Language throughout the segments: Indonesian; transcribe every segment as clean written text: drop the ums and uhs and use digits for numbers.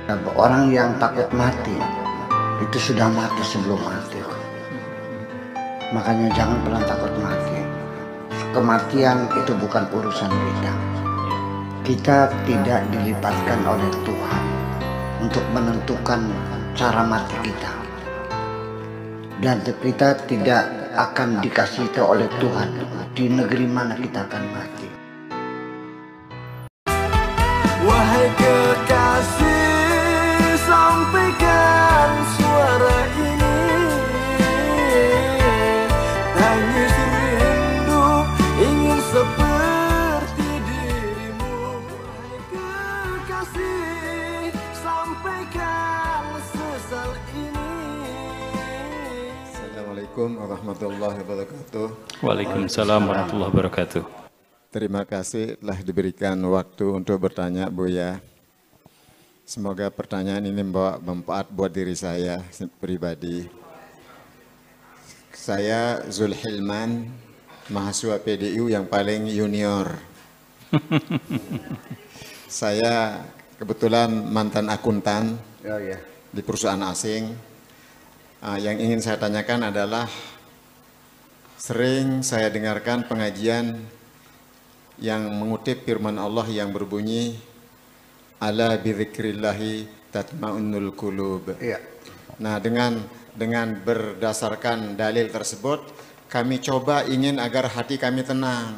Orang yang takut mati itu sudah mati sebelum mati. Makanya jangan pernah takut mati. Kematian itu bukan urusan kita. Kita tidak dilibatkan oleh Tuhan untuk menentukan cara mati kita. Dan kita tidak akan dikasih tahu oleh Tuhan di negeri mana kita akan mati. Wahai kekasih, sampaikan suara ini. Tangis rindu ingin seperti dirimu. Wahai kekasih, sampaikan sesal ini. Assalamualaikum warahmatullahi wabarakatuh. Waalaikumsalam warahmatullahi wabarakatuh. Terima kasih telah diberikan waktu untuk bertanya, Buya. Semoga pertanyaan ini membawa manfaat buat diri saya pribadi. Saya Zulhilman, mahasiswa PDIU yang paling junior. Saya kebetulan mantan akuntan di perusahaan asing. Yang ingin saya tanyakan adalah, sering saya dengarkan pengajian yang mengutip firman Allah yang berbunyi, ala bidzikrillahi tatma'unnul qulub. Iya. Nah, dengan berdasarkan dalil tersebut, kami coba ingin agar hati kami tenang.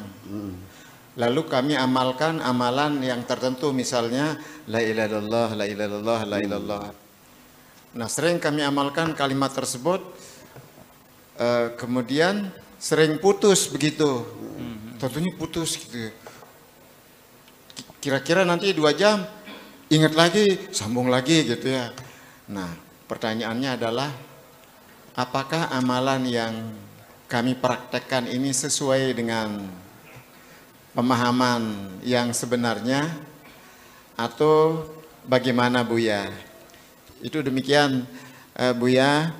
Lalu kami amalkan amalan yang tertentu, misalnya la ilaha illallah, la ilaha illallah, la ilaha illallah. Nah, sering kami amalkan kalimat tersebut, kemudian sering putus begitu. Tentunya putus gitu. Kira-kira nanti 2 jam ingat lagi, sambung lagi gitu ya. Nah, pertanyaannya adalah, apakah amalan yang kami praktekkan ini sesuai dengan pemahaman yang sebenarnya atau bagaimana, Buya? Itu demikian, Buya.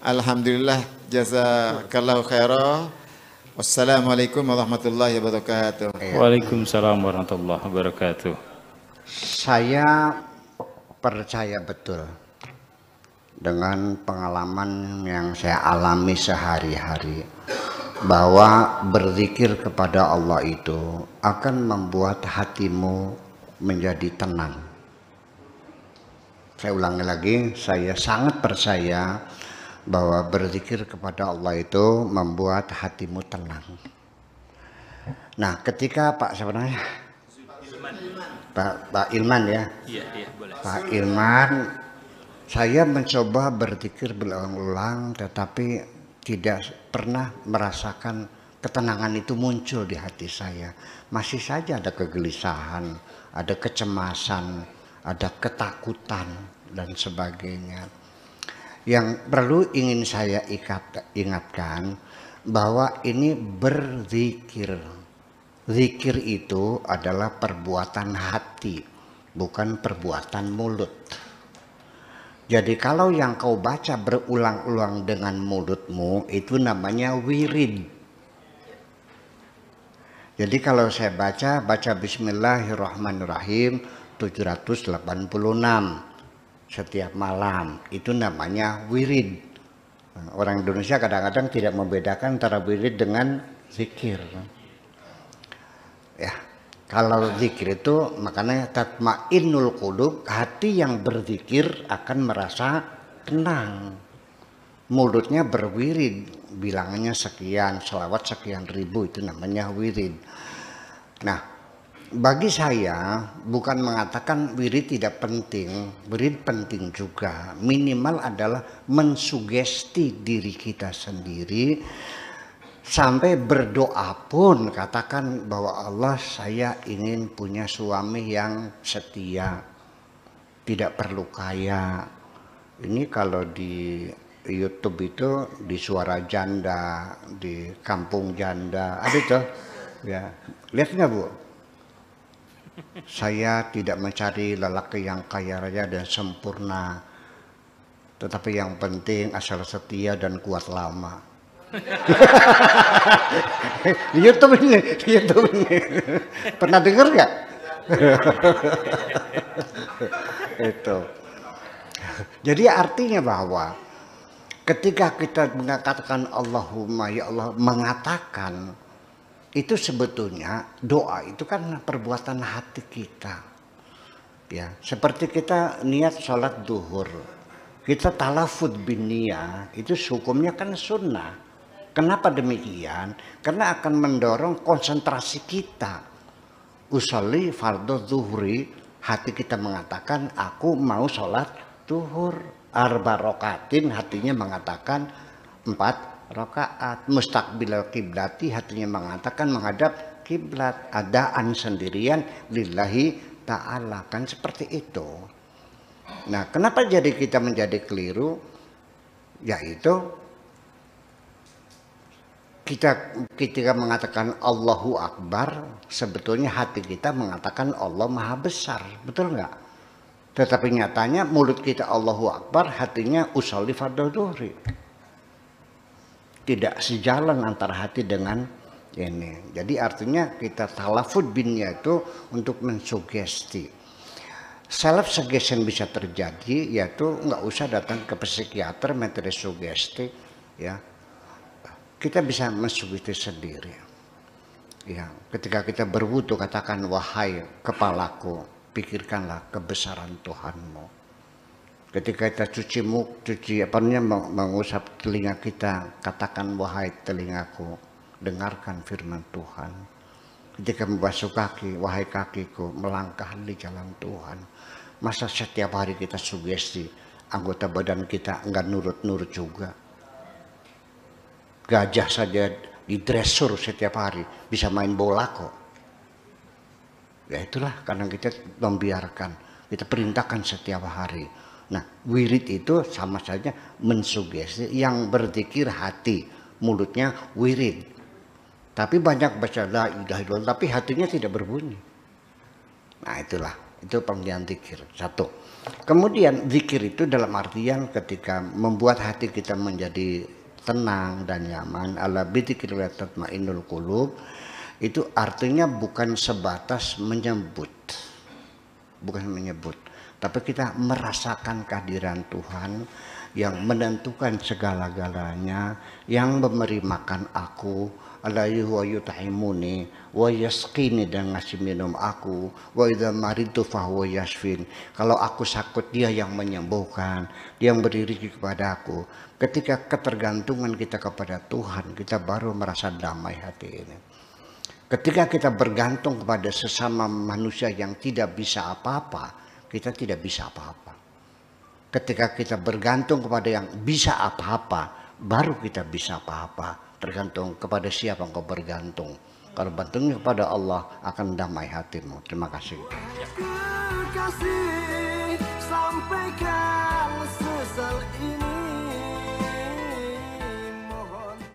Alhamdulillah, jazakallahu khairan. Wassalamualaikum warahmatullahi wabarakatuh. Waalaikumsalam warahmatullahi wabarakatuh. Saya percaya betul dengan pengalaman yang saya alami sehari-hari bahwa berzikir kepada Allah itu akan membuat hatimu menjadi tenang. Saya ulangi lagi, saya sangat percaya bahwa berzikir kepada Allah itu membuat hatimu tenang. Nah, ketika Pak siapa namanya? Pak Ilman ya. Iya, boleh. Pak Ilman, saya mencoba berzikir berulang-ulang tetapi tidak pernah merasakan ketenangan itu muncul di hati saya. Masih saja ada kegelisahan, ada kecemasan, ada ketakutan dan sebagainya. Yang perlu ingin saya ingatkan bahwa ini berzikir. Zikir itu adalah perbuatan hati, bukan perbuatan mulut. Jadi kalau yang kau baca berulang-ulang dengan mulutmu itu namanya wirid. Jadi kalau saya baca Bismillahirrahmanirrahim 786 setiap malam, itu namanya wirid. Orang Indonesia kadang-kadang tidak membedakan antara wirid dengan zikir. Ya, kalau zikir itu makanya tatmainnul qulub, hati yang berzikir akan merasa tenang. Mulutnya berwirid, bilangannya sekian, selawat sekian ribu, itu namanya wirid. Nah, bagi saya bukan mengatakan wirid tidak penting, wirid penting juga. Minimal adalah mensugesti diri kita sendiri. Sampai berdoa pun katakan bahwa Allah, saya ingin punya suami yang setia, tidak perlu kaya. Ini kalau di YouTube itu di Suara Janda, di Kampung Janda, ada itu ya. Lihat nggak, Bu? Saya tidak mencari lelaki yang kaya raya dan sempurna, tetapi yang penting asal setia dan kuat lama. Di YouTube ini. Pernah dengar nggak? Itu. Jadi artinya bahwa ketika kita mengatakan Allahumma ya Allah, mengatakan itu sebetulnya doa itu kan perbuatan hati kita. Ya, seperti kita niat sholat duhur, kita talafud bin niyah, itu hukumnya kan sunnah. Kenapa demikian? Karena akan mendorong konsentrasi kita. Usolli fardhu zuhri, hati kita mengatakan aku mau sholat duhur. Arba rokatin, hatinya mengatakan 4 rakaat. Mustaqbilal kiblati, hatinya mengatakan menghadap kiblat. Adaan sendirian lillahi ta'ala, kan seperti itu. Nah, kenapa jadi kita menjadi keliru? Yaitu kita ketika mengatakan Allahu Akbar, sebetulnya hati kita mengatakan Allah Maha Besar, betul nggak? Tetapi nyatanya mulut kita Allahu Akbar, hatinya usolli fardhu dhuhri. Tidak sejalan antara hati dengan ini. Jadi artinya kita talafud binnya itu untuk mensugesti. Self suggestion bisa terjadi, yaitu nggak usah datang ke psikiater metode sugesti, ya. Kita bisa mensugesti sendiri. Ya, ketika kita berwudu katakan wahai kepalaku, pikirkanlah kebesaran Tuhanmu. Ketika kita cuci mengusap telinga kita, katakan wahai telingaku, dengarkan firman Tuhan. Ketika membasuh kaki, wahai kakiku, melangkah di jalan Tuhan. Masa setiap hari kita sugesti, anggota badan kita enggak nurut-nurut juga. Gajah saja didresur setiap hari, bisa main bola kok. Ya itulah karena kita membiarkan, kita perintahkan setiap hari. Nah, wirid itu sama saja mensugesti, yang berzikir hati, mulutnya wirid. Tapi banyak baca la ilaha illallah, tapi hatinya tidak berbunyi. Nah itulah, itu pengertian zikir. Satu. Kemudian zikir itu dalam artian ketika membuat hati kita menjadi tenang dan nyaman. Ala bidzikrillah tatmainnul qulub. Itu artinya bukan sebatas menyebut. Bukan menyebut. Tapi kita merasakan kehadiran Tuhan yang menentukan segala-galanya, yang memberi makan aku, alaihi wa yut'imuni wa yasqini, dan ngasih minum aku, wa idza maritu fahuwa yashfin. Kalau aku sakit dia yang menyembuhkan, dia yang beri rezeki kepada aku. Ketika ketergantungan kita kepada Tuhan, kita baru merasa damai hati ini. Ketika kita bergantung kepada sesama manusia yang tidak bisa apa-apa, kita tidak bisa apa-apa. Ketika kita bergantung kepada yang bisa apa-apa, baru kita bisa apa-apa. Tergantung kepada siapa engkau bergantung. Kalau bergantungnya kepada Allah, akan damai hatimu. Terima kasih. Kekasih